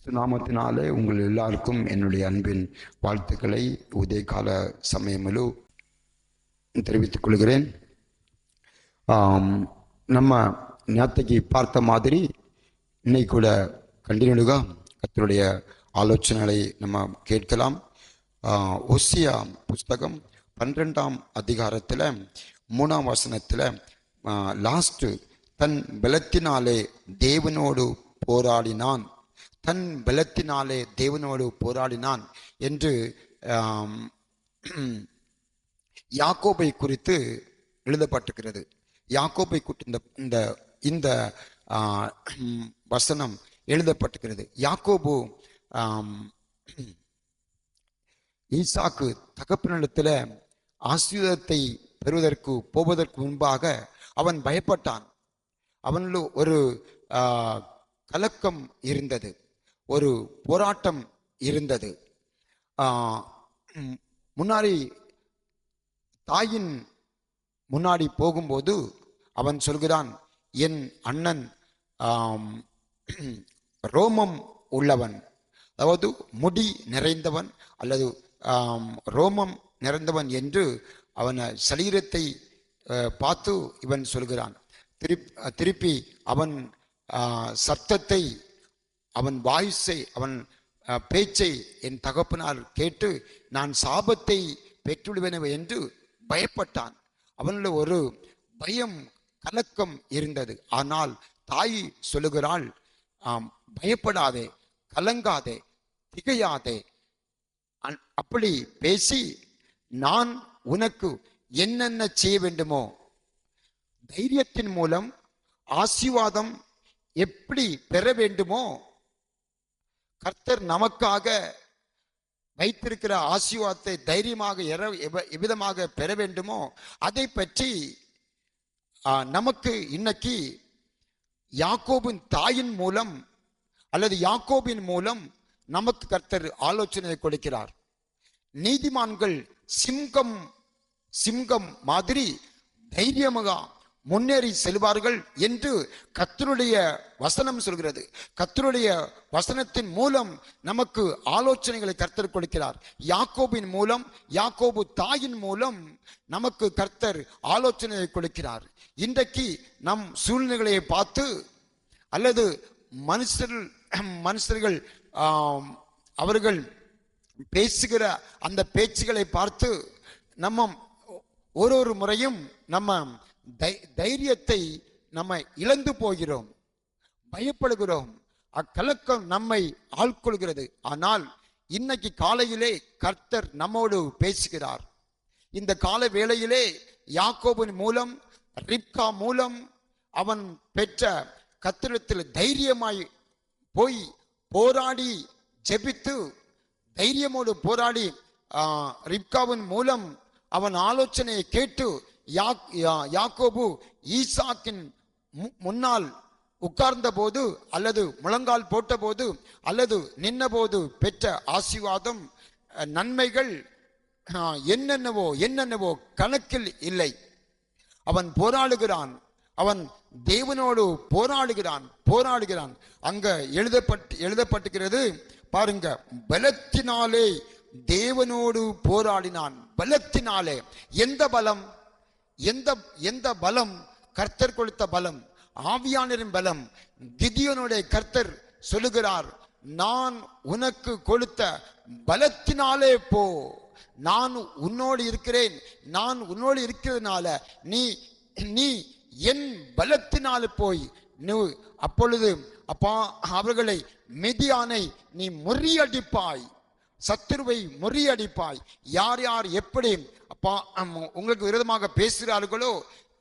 கிறிஸ்து நாமத்தினாலே உங்கள் எல்லாருக்கும் என்னுடைய அன்பின் வாழ்த்துக்களை உதயகால சமயமிலு தெரிவித்துக் கொள்கிறேன். நம்ம நேத்தைக்கு பார்த்த மாதிரி இன்னைக்கு கூட கண்டினியூகா கர்த்தருடைய ஆலோசனைகளை நம்ம கேட்கலாம். ஓசியா புஸ்தகம் 12ஆம் அதிகாரத்தில் 3ஆம் வசனத்தில் லாஸ்ட்டு தன் பலத்தினாலே தேவனோடு போராடினான், தன் பலத்தினாலே தேவனோடு போராடினான் என்று யாக்கோபை குறித்து எழுதப்பட்டிருக்கிறது. யாக்கோபை குறித்து இந்த வசனம் எழுதப்பட்டிருக்கிறது. யாக்கோபு ஈசாக்கு தகப்பனிடத்தில் ஆசீர்வாதத்தை பெறுவதற்கு போவதற்கு முன்பாக அவன் பயப்பட்டான். அவனில் ஒரு கலக்கம் இருந்தது, ஒரு போராட்டம் இருந்தது. முன்னாடி தாயின் முன்னாடி போகும்போது அவன் சொல்கிறான், என் அண்ணன் ரோமம் உள்ளவன், அதாவது முடி நிறைந்தவன் அல்லது ரோமம் நிறைந்தவன் என்று அவன் சரீரத்தை பார்த்து இவன் சொல்கிறான். திருப்பி அவன் சத்தத்தை, அவன் வாய்ஸை, அவன் பேச்சை என் தகப்பனால் கேட்டு நான் சாபத்தை பெற்றுவிடுவேன் என்று பயப்பட்டான். அவனுடைய ஒரு பயம், கலக்கம் இருந்தது. ஆனால் தாய் சொல்லுகிறாள், பயப்படாதே, கலங்காதே, திகையாதே. அப்படி பேசி நான் உனக்கு என்னென்ன செய்ய வேண்டுமோ, தைரியத்தின் மூலம் ஆசீர்வாதம் எப்படி பெற வேண்டுமோ, கர்த்தர் நமக்காக வைத்திருக்கிற ஆசீர்வாதத்தை தைரியமாக எவ்விதமாக பெற வேண்டுமோ அதை பற்றி நமக்கு இன்னைக்கு யாக்கோபின் தாயின் மூலம் அல்லது யாக்கோபின் மூலம் நமக்கு கர்த்தர் ஆலோசனை கொடுக்கிறார். நீதிமான்கள் சிங்கம் மாதிரி தைரியமாக முன்னேறி செல்வார்கள் என்று கர்த்தருடைய வசனம் சொல்கிறது. கர்த்தருடைய வசனத்தின் மூலம் நமக்கு ஆலோசனைகளை கர்த்தர் கொடுக்கிறார். யாக்கோபின் மூலம், யாக்கோபு தாயின் மூலம் நமக்கு கர்த்தர் ஆலோசனையை கொடுக்கிறார். இன்றைக்கு நம் சூழ்நிலைகளை பார்த்து அல்லது மனுஷர்கள் அவர்கள் பேசுகிற அந்த பேச்சுகளை பார்த்து நம்ம ஒரு முறையும் நம்ம தைரியத்தை நம்ம இழந்து போகிறோம், பயப்படுகிறோம், அக்கலக்கம் நம்மை ஆட்கொள்கிறது. ஆனால் இன்னைக்கு காலையிலே கர்த்தர் நம்மோடு பேசுகிறார். இந்த கால வேளையிலே யாக்கோபின் மூலம், ரிப்கா மூலம் அவன் பெற்ற கர்த்தரிடத்தில் தைரியமாய் போய் போராடி ஜெபித்து தைரியமோடு போராடி ரிப்காவின் மூலம் அவன் ஆலோசனையை கேட்டு யாக்கோபு ஈசாக்கின் முன்னால் உட்கார்ந்த போது அல்லது முழங்கால் போட்ட போது அல்லது நின்ன போது பெற்ற ஆசீர்வாதம், நன்மைகள் என்னென்னவோ கணக்கில் இல்லை. அவன் போராடுகிறான், அவன் தேவனோடு போராடுகிறான். அங்க எழுதப்பட்டிருக்கிறது பாருங்க, பலத்தினாலே தேவனோடு போராடினான். பலத்தினாலே. எந்த பலம்? எந்த பலம்? கர்த்தர் கொடுத்த பலம், ஆவியானவரின் பலம். கிதியோனுடைய கர்த்தர் சொல்லுகிறார், நான் உனக்கு கொடுத்த பலத்தினாலே போ, நான் உன்னோடு இருக்கிறேன், நான் உன்னோடு இருக்கிறதுனால நீ என் பலத்தினால போய் அப்பொழுது அப்பா அவர்களை மிதியானை நீ முறியடிப்பாய், சத்துருவை முறியடிப்பாய். யார் எப்படி அப்பா உங்களுக்கு விரோதமாக பேசுகிறார்களோ,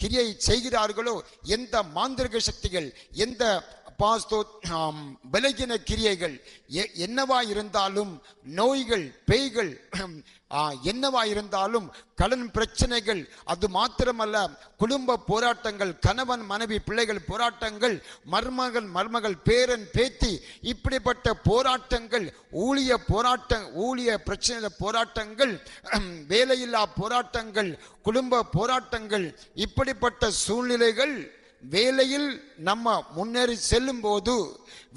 கிரியை செய்கிறார்களோ, எந்த மாந்திரிக சக்திகள், எந்த பலகீன கிரியைகள் என்னவா இருந்தாலும், நோய்கள், பேய்கள் என்னவா இருந்தாலும், கடன் பிரச்சனைகள், அது மாத்திரமல்ல குடும்ப போராட்டங்கள், கணவன் மனைவி பிள்ளைகள் போராட்டங்கள், மருமகள் பேரன் பேத்தி, இப்படிப்பட்ட போராட்டங்கள், ஊழிய பிரச்சனை போராட்டங்கள், வேலையில்லா போராட்டங்கள், குடும்ப போராட்டங்கள், இப்படிப்பட்ட சூழ்நிலைகள் வேலையில் நம்ம முன்னேறி செல்லும் போது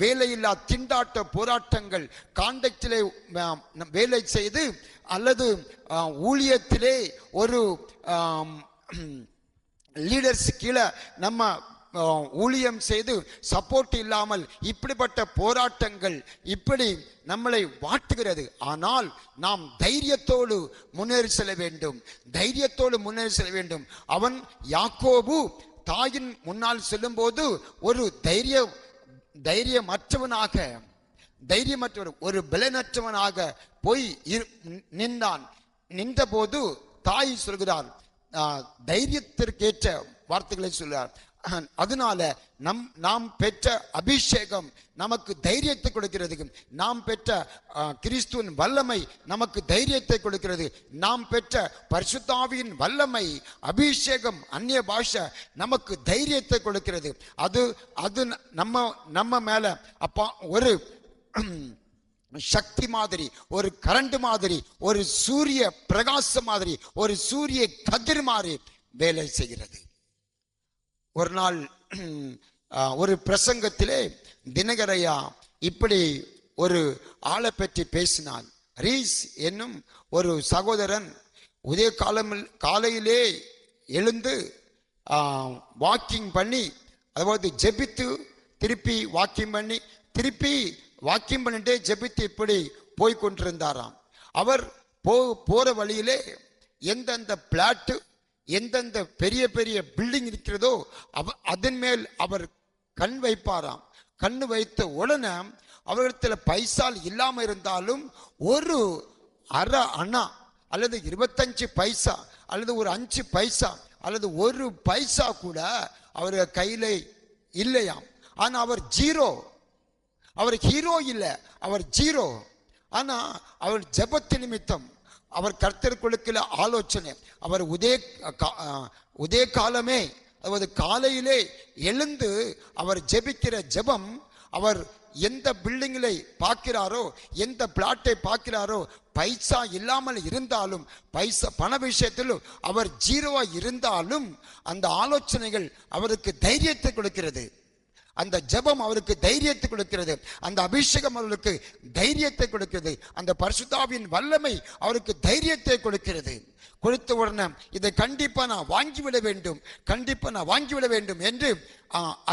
வேலையில்லா திண்டாட்ட போராட்டங்கள், கான்ட்ராக்டிலே வேலை செய்து அல்லது ஊழியத்திலே ஒரு லீடர்ஸ் கீழே நம்ம ஊழியம் செய்து சப்போர்ட் இல்லாமல் இப்படிப்பட்ட போராட்டங்கள் இப்படி நம்மளை வாட்டுகிறது. ஆனால் நாம் தைரியத்தோடு முன்னேறி செல்ல வேண்டும், தைரியத்தோடு முன்னேறி செல்ல வேண்டும். அவன் யாக்கோபு தாயின் முன்னால் செல்லும் போது ஒரு தைரியமற்றவர் ஒரு பலனற்றவனாக போய் நின்றான். நின்றபோது தாய் சொல்கிறார், தைரியத்திற்கேற்ற வார்த்தைகளை சொல்கிறார். அதனால நாம் பெற்ற அபிஷேகம் நமக்கு தைரியத்தை கொடுக்கிறது. நாம் பெற்ற கிறிஸ்துவின் வல்லமை நமக்கு தைரியத்தை கொடுக்கிறது. நாம் பெற்ற பரிசுத்த ஆவியின் வல்லமை, அபிஷேகம், அந்நிய பாஷை நமக்கு தைரியத்தை கொடுக்கிறது. அது நம்ம மேல அப்பா ஒரு சக்தி மாதிரி, ஒரு கரண்ட் மாதிரி, ஒரு சூரிய பிரகாசம் மாதிரி, ஒரு சூரிய கதிர் மாதிரி வேலை செய்கிறது. ஒரு நாள் ஒரு பிரசங்கத்திலே தினகரையா இப்படி ஒரு ஆளை பற்றி பேசினான். ரீஸ் என்னும் ஒரு சகோதரன் உதய காலையிலே எழுந்து வாக்கிங் பண்ணி, அதாவது ஜெபித்து திருப்பி வாக்கிங் பண்ணி திருப்பி வாக்கிங் பண்ணிட்டே ஜெபித்து இப்படி போய் கொண்டிருந்தாராம். அவர் போற வழியிலே எந்தெந்த பிளாட்டு, எந்தெந்த பெரிய பெரிய பில்டிங் இருக்கிறதோ அதன் மேல் அவர் கண் வைப்பாராம். கண்ணு வைத்த உடனே அவரிடத்தில் பைசா இல்லாம இருந்தாலும் ஒரு அரை அணா அல்லது 25 பைசா அல்லது ஒரு 5 பைசா அல்லது ஒரு பைசா கூட அவர் கையில இல்லையாம். ஆனா அவர் ஜீரோ, அவர் ஹீரோ இல்லை, அவர் ஜீரோ. ஆனா அவர் ஜெபத்து நிமித்தம் அவர் கர்த்தர் கொடுக்கல ஆலோசனை. அவர் உதய காலமே, அதாவது காலையிலே எழுந்து அவர் ஜெபிக்கிற ஜெபம், அவர் எந்த பில்டிங்களை பார்க்கிறாரோ, எந்த பிளாட்டை பார்க்கிறாரோ, பைசா இல்லாமல் இருந்தாலும், பைசா பண விஷயத்திலும் அவர் ஜீரோவா இருந்தாலும் அந்த ஆலோசனைகள் அவருக்கு தைரியத்தை கொடுக்கிறது. அந்த ஜெபம் அவருக்கு தைரியத்தை கொடுக்கிறது. அந்த அபிஷேகம் அவருக்கு தைரியத்தை கொடுக்கிறது. அந்த பரிசுத்த ஆவியின் வல்லமை அவருக்கு தைரியத்தை கொடுக்கிறது. கொடுத்த உடனே இதை கண்டிப்பா நான் வாங்கிவிட வேண்டும், கண்டிப்பா நான் வாங்கிவிட வேண்டும் என்று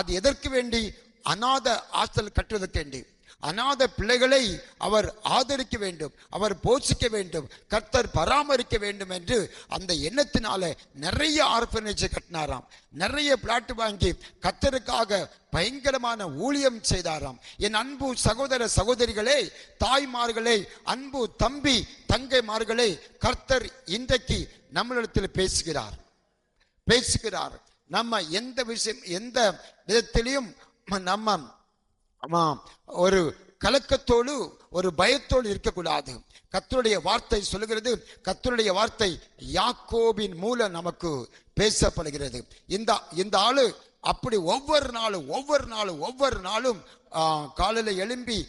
அது எதற்கு வேண்டி? அநாத ஆஸ்தல் கட்டுவதற்கு வேண்டி. அநாத பிள்ளைகளை அவர் ஆதரிக்க வேண்டும், அவர் போஷிக்க வேண்டும், கர்த்தர் பராமரிக்க வேண்டும் என்று அந்த எண்ணத்தினால நிறைய ஆர்பனேஜை கட்டினாராம். நிறைய பிளாட் வாங்கி கர்த்தருக்காக பயங்கரமான ஊழியம் செய்தாராம். என் அன்பு சகோதர சகோதரிகளே, தாய்மார்களே, அன்பு தம்பி தங்கைமார்களே, கர்த்தர் இன்றைக்கு நம்மளிடத்தில் பேசுகிறார். நம்ம எந்த விஷயம், எந்த விதத்திலையும் நம்ம ஒரு கலக்கத்தோடு ஒரு பயத்தோடு இருக்கக்கூடாது. கர்த்தருடைய வார்த்தை சொல்லுகிறது, கர்த்தருடைய வார்த்தை யாக்கோபின் மூலம் நமக்கு பேசப்படுகிறது. இந்த ஆளு அப்படி ஒவ்வொரு நாளும் காலையில எழும்பி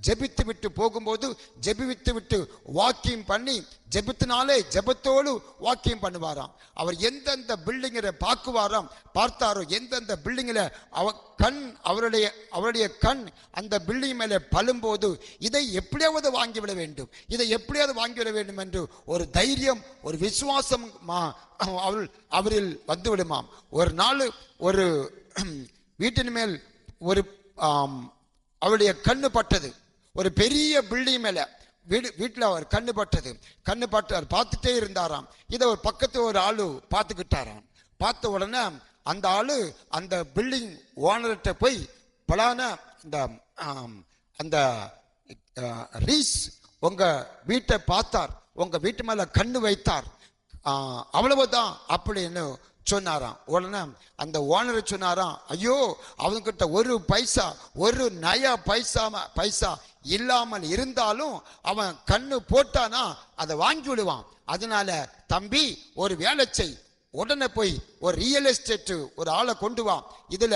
ஜெபித்து விட்டு போகும்போது, ஜெபித்து விட்டு வாக்கிங் பண்ணி, ஜெபத்தோடு வாக்கிங் பண்ணுவாராம். அவர் எந்தெந்த பில்டிங்கில் பார்த்தாரோ, எந்தெந்த பில்டிங்கில் அவருடைய கண் அந்த பில்டிங் மேலே பழும்போது, இதை எப்படியாவது வாங்கிவிட வேண்டும் என்று ஒரு தைரியம், ஒரு விசுவாசம் அவரில் வந்துவிடுமாம். ஒரு நாள் ஒரு வீட்டின் மேல் ஒரு அவருடைய கண்ணு பட்டது. ஒரு பெரிய பில்டிங் மேல வீட்டில் அவர் கண்ணு பட்டார். பார்த்துட்டே இருந்தாராம். இதை ஒரு பக்கத்து ஒரு ஆளு பார்த்துக்கிட்டாராம். பார்த்த உடனே அந்த ஆளு அந்த பில்டிங் ஓனர்கிட்ட போய் பலான அந்த ரீஸ் உங்க வீட்டை பார்த்தார், உங்க வீட்டு மேல கண்ணு வைத்தார், அவ்வளவுதான் அப்படின்னு சொன்னாராம். உடனே அந்த ஓனர் சொன்னாராம், ஐயோ அவன்கிட்ட ஒரு நயா பைசா இல்லாமல் இருந்தாலும் அவன் கண்ணு போட்டானா அதை வாங்கி விடுவான். அதனால தம்பி ஒரு வேலை செய், உடனே போய் ஒரு ரியல் எஸ்டேட் ஒரு ஆளை கொண்டு வா, இதுல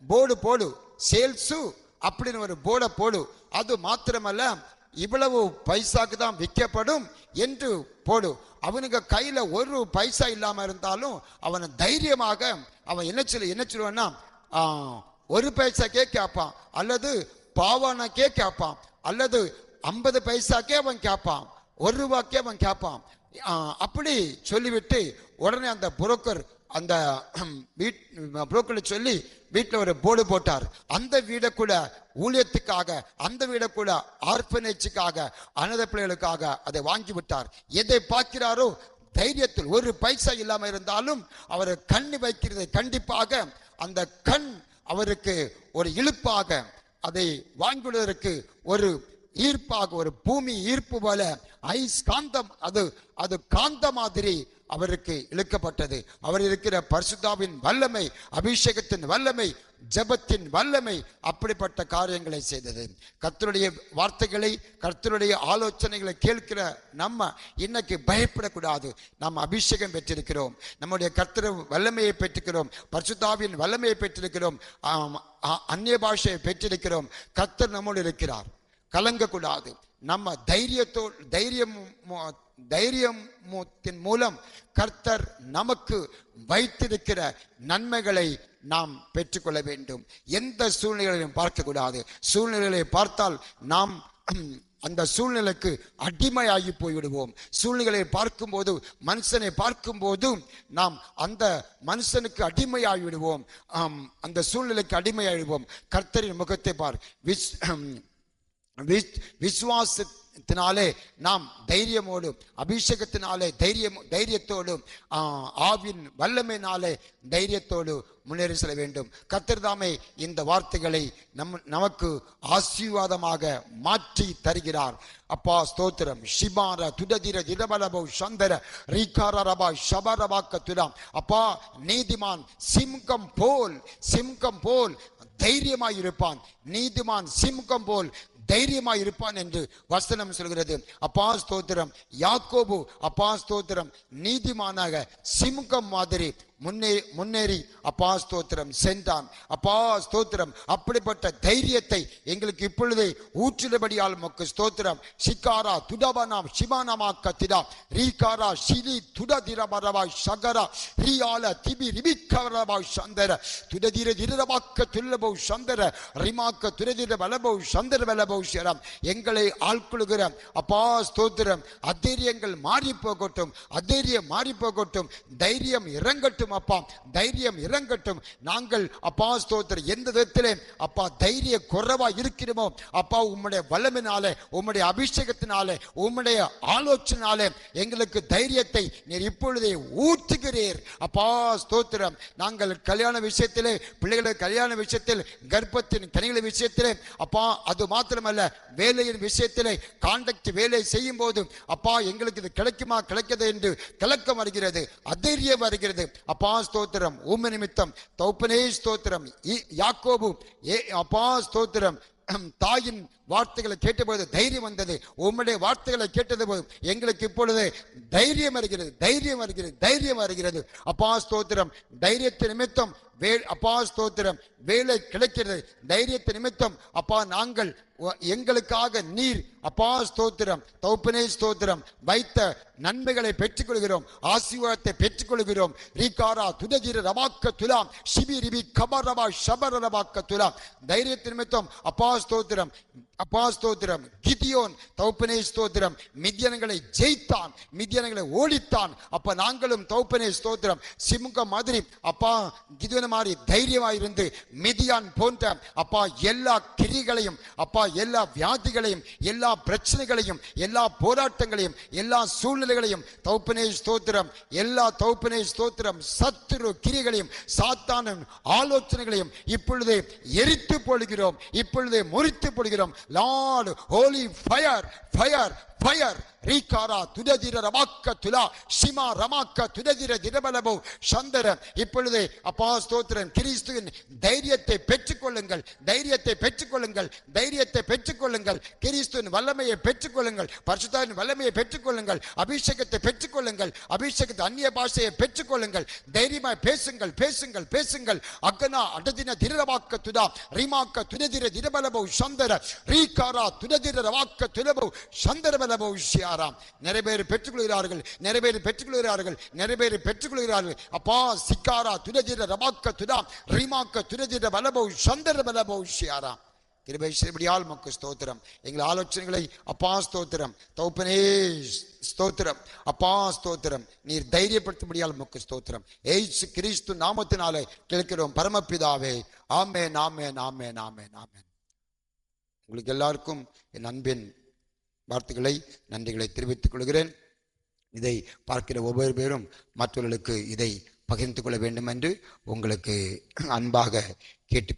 போர்டு போடு, சேல்ஸு அப்படின்னு ஒரு போர்டை போடு. அது மாத்திரமல்ல, இவ்வளவு பைசாக்கு தான் விற்கப்படும் என்று போடு. அவனுக்கு கையில ஒரு பைசா இல்லாம இருந்தாலும் அவனை தைரியமாக அவன் என்ன சொல்லுவான்னா, ஒரு பைசாக்கே கேட்பான், அல்லது பாவானக்கே கேட்பான், அல்லது 50 பைசாக்கே அவன் கேட்பான், 1 ரூபாய்க்கே அவன் கேட்பான். அப்படி சொல்லிவிட்டு உடனே அந்த புரோக்கர் அந்த புரோக்கர் சொல்லி வீட்டில் ஒரு போர்டு போட்டார். அந்த வீடை கூட ஊழியத்துக்காக, அந்த வீடை கூட ஆர்பனேஜுக்காக, அனாதை பிள்ளைகளுக்காக அதை வாங்கி விட்டார். எதை பார்க்கிறாரோ தைரியத்தில், ஒரு பைசா இல்லாம இருந்தாலும் அவர் கண் வைக்கிறது கண்டிப்பாக அந்த கண் அவருக்கு ஒரு இழுப்பாக, அதை வாங்குவதற்கு ஒரு ஈர்ப்பாக, ஒரு பூமி ஈர்ப்பு போல ஐஸ் காந்தம், அது காந்த மாதிரி அவருக்கு இழுக்கப்பட்டது. அவர் இருக்கிற பரிசுத்தாவின் வல்லமை, அபிஷேகத்தின் வல்லமை, ஜெபத்தின் வல்லமை அப்படிப்பட்ட காரியங்களை செய்தது. கர்த்தருடைய வார்த்தைகளை, கர்த்தருடைய ஆலோசனைகளை கேட்கிற நம்ம இன்னைக்கு பயப்படக்கூடாது. நாம் அபிஷேகம் பெற்றிருக்கிறோம், நம்முடைய கர்த்தர் வல்லமையை பெற்றிருக்கிறோம், பரிசுத்தாவின் வல்லமையை பெற்றிருக்கிறோம், அந்நிய பாஷையை பெற்றிருக்கிறோம். கர்த்தர் நம்மோடு இருக்கிறார், கலங்கக்கூடாது. நம்ம தைரியத்தின் மூலம் கர்த்தர் நமக்கு வைத்திருக்கிற நன்மைகளை நாம் பெற்றுக்கொள்ள வேண்டும். எந்த சூழ்நிலைகளையும் பார்க்கக்கூடாது. சூழ்நிலைகளை பார்த்தால் நாம் அந்த சூழ்நிலைக்கு அடிமையாகி போய்விடுவோம். சூழ்நிலைகளை பார்க்கும்போது, மனுஷனை பார்க்கும்போது நாம் அந்த மனுஷனுக்கு அடிமையாகி விடுவோம், அந்த சூழ்நிலைக்கு அடிமையாகிடுவோம். கர்த்தரின் முகத்தை பார். விசுவாசத்தினாலே நாம் தைரியமோடு, அபிஷேகத்தினாலே தைரியத்தோடு, ஆவின் வல்லமையினாலே தைரியத்தோடு முன்னேறி செல்ல வேண்டும். கர்த்தர் தாமே இந்த வார்த்தைகளை நமக்கு ஆசீர்வாதமாக மாற்றி தருகிறார். அப்பா ஸ்தோத்திரம். ஷிபார துடதிர திரபலபோ சந்தர ரீகார ரபா ஷபரபாக்க துடாம். அப்பா, நீதிமான் சிம்கம் போல் தைரியமாய் இருப்பான். நீதிமான் சிம்கம் போல் தைரியமாய் இருப்பான் என்று வசனம் சொல்கிறது. அப்பா ஸ்தோத்திரம். யாக்கோபு அப்பா ஸ்தோத்திரம் நீதிமானாக சிம்கம் மாதிரி முன்னேறி அப்பா ஸ்தோத்திரம் சென்றான். அப்பா ஸ்தோத்திரம். அப்படிப்பட்ட தைரியத்தை எங்களுக்கு இப்பொழுதே ஊற்றினபடியால் உமக்கு ஸ்தோத்திரம். சிக்காரா துடபனாம் சிவானமா கத்திடா ரீகாரா சிலி துடதிரபரவா சகரா ரீயால திபி ரிபிக்கரவா சந்தர துடதிர திரபாக்க துல்லபோ சந்தர ரிமாக்க துரதிர வலபோ சந்தர வலபோ சரம். எங்களை ஆட்கொள்கிற அப்பா ஸ்தோத்திரம் அதைரியங்கள் மாறி போகட்டும், அதைரியம் மாறி போகட்டும், தைரியம் இறங்கட்டும். அப்பா தைரியம் இறங்கட்டும். நாங்கள் அப்பா ஸ்தோத்திரம் எந்த விதத்திலே அப்பா தைரிய குறைவா இருக்கிறோமோ அப்பா, உம்முடைய வல்லமையினாலே, உம்முடைய அபிஷேகத்தினாலே, உம்முடைய ஆலோசனாலே எங்களுக்கு தைரியத்தை நீர் இப்பொழுதே ஊற்றுகிறீர். அப்பா ஸ்தோத்திரம். நாங்கள் கல்யாண விஷயத்திலே, பிள்ளைகளுடைய கல்யாண விஷயத்தில், கர்ப்பத்தின் கனிகளின் விஷயத்திலே அப்பா, அது மாத்திரமல்ல வேலையின் விஷயத்திலே, கான்ட்ராக்ட் வேலை செய்யும் போது அப்பா எங்களுக்கு இது கிடைக்குமா கிடைக்கிறது என்று கலக்கம் வருகிறது, அதைரியம் வருகிறது. அப்பா ஸ்தோத்திரம். உம்மை நிமித்தம் தௌப்பனே ஸ்தோத்திரம். யாக்கோபு அப்பா ஸ்தோத்திரம் தாயின் வார்த்தைகளை கேட்டபோது தைரியம் வந்தது. உம்முடைய வார்த்தைகளை கேட்டது போது எங்களுக்கு இப்பொழுது தைரியம் வருகிறது, தைரியம் வருகிறது, தைரியம் வருகிறது. அப்பா ஸ்தோத்திரம். தைரியத்தின் நிமித்தம் அப்பா ஸ்தோத்திரம் வேலை கிடைக்கிறது. தைரியத்தை நிமித்தம் அப்பா நாங்கள் எங்களுக்காக நீர் அப்பா ஸ்தோத்திரம் தௌப்பனே ஸ்தோத்திரம் வைத்த நன்மைகளை பெற்றுக்கொள்கிறோம், ஆசீர்வாதத்தை பெற்றுக்கொள்கிறோம். ரீகாரா துதஜிர ரபாக்க துலாம் சிபி ரிபி கபரபா ஷபர ரபாக்க துலாம். தைரியத்தின் நிமித்தம் அப்பா ஸ்தோத்திரம். அப்பா ஸ்தோத்திரம். கிதியோன் தௌப்பனே ஸ்தோத்திரம் மித்யான்களை ஜெயித்தான், மித்யான்களை ஓடித்தான். அப்ப நாங்களும் தௌப்பனே ஸ்தோத்திரம் சிமுகம் மாதிரி அப்பா கிதியோன் மாதிரி தைரியமாயிருந்து மிதியான் போன்ற அப்பா எல்லா கிரிகளையும் அப்பா, எல்லா வியாதிகளையும், எல்லா பிரச்சனைகளையும், எல்லா போராட்டங்களையும், எல்லா சூழ்நிலைகளையும் தௌப்பனே ஸ்தோத்திரம், எல்லா தௌப்பனே ஸ்தோத்திரம் சத்துரு கிரிகளையும் சாத்தானின் ஆலோசனைகளையும் இப்பொழுதே எரித்து போடுகிறோம், இப்பொழுதே முறித்து போடுகிறோம். Lord, holy fire, fire, fire, ரீகாரா துததிர ரமாக்க துலா சிமா ரமாக்க துததிர திரபலபோ சந்தர. இப்பொழுது அப்பா ஸ்தோத்திரம், கிறிஸ்துவின் தைரியத்தை பெற்றுக்கொள்ளுங்கள், தைரியத்தை பெற்றுக்கொள்ளுங்கள், தைரியத்தை பெற்றுக்கொள்ளுங்கள், கிறிஸ்துவின் வல்லமையை பெற்றுக்கொள்ளுங்கள், பரிசுத்தாவின் வல்லமையை பெற்றுக்கொள்ளுங்கள், அபிஷேகத்தை பெற்றுக்கொள்ளுங்கள், அபிஷேகத்தை அந்நிய பாஷையை பெற்றுக்கொள்ளுங்கள், தைரியமாய் பேசுங்கள், பேசுங்கள், பேசுங்கள். அக்கனா அடதின திரவாக்க துதா ரீமாக்க துனதிர திரபலபோ சந்தர ரீகாரா துனதிர ரவாக்க துலபோ சந்தர பலபோ ஷியாராம். நிறைய பேர் பெற்றுக்கொள்கிறார்கள், நிறைய பேர் பெற்றுக்கொள்கிறார்கள், நிறைய பேர் பெற்றுக்கொள்கிறார்கள். அப்பா சிக்காரா துனதிர ரவாக்க துதா ரீமாக்க துனதிர பலபோ சந்தர பலபோ ஷியாராம். கிருபை செய்படியால் மக்கு ஸ்தோத்திரம். எங்கள் ஆலோசனைகளை அப்பா ஸ்தோத்திரம், தௌப்பனே ஸ்தோத்திரம், அப்பா ஸ்தோத்திரம். நீர் தைரியப்படுத்தும்படியால் மக்கு ஸ்தோத்திரம். ஏசு கிறிஸ்து நாமத்தினாலே கேட்கிறோம் பரமபிதாவே. ஆமென், ஆமென், ஆமென், ஆமென், ஆமென். உங்களுக்கு எல்லாருக்கும் என் அன்பின் வார்த்தைகளை, நன்றிகளை தெரிவித்துக் கொள்கிறேன். இதை பார்க்கிற ஒவ்வொரு பேரும் மற்றவர்களுக்கு இதை பகிர்ந்து கொள்ள வேண்டும் என்று உங்களுக்கு அன்பாக கேட்டு